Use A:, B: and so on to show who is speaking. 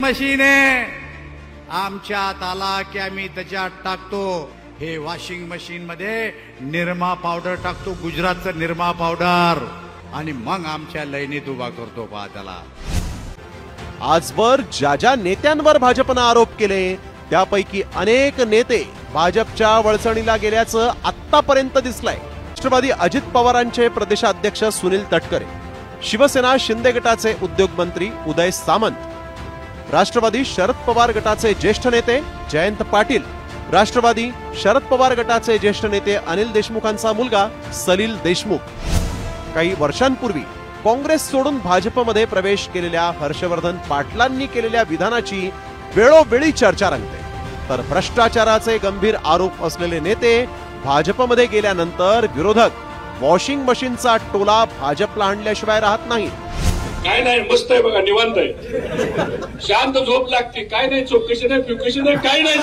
A: Machine आहे आमच्या हात आला की आम्ही त्याच्यात टाकतो. हे वॉशिंग मशीन मध्ये निरमा पावडर टाकतो, गुजरातचं निरमा पावडर, आणि मग आमच्या लाईनीत उभा करतो. पहा त्याला.
B: आजवर ज्या ज्या नेत्यांवर भाजपनं आरोप केले त्यापैकी अनेक नेते भाजपच्या वळचणीला गेल्याचं आतापर्यंत दिसलंय. राष्ट्रवादी अजित पवारांचे प्रदेशाध्यक्ष सुनील तटकरे, शिवसेना शिंदे गटाचे उद्योग मंत्री उदय सामंत, राष्ट्रवादी शरद पवार गटाचे ज्येष्ठ नेते जयंत पाटील, राष्ट्रवादी शरद पवार गटाचे ज्येष्ठ नेते अनिल देशमुखांचा मुलगा सलील देशमुख, काही वर्षांपूर्वी काँग्रेस सोडून भाजपमध्ये प्रवेश केलेल्या हर्षवर्धन पाटलांनी केलेल्या विधानाची वेळोवेळी चर्चा रंगते. तर भ्रष्टाचाराचे गंभीर आरोप असलेले नेते भाजपमध्ये गेल्यानंतर विरोधक वॉशिंग मशीनचा टोला भाजपला आणल्याशिवाय राहत नाही.
C: काय नाही, मस्त आहे बघा, निवांत आहे, शांत झोप लागते, काय नाही, चौकशी नाही, काय नाही.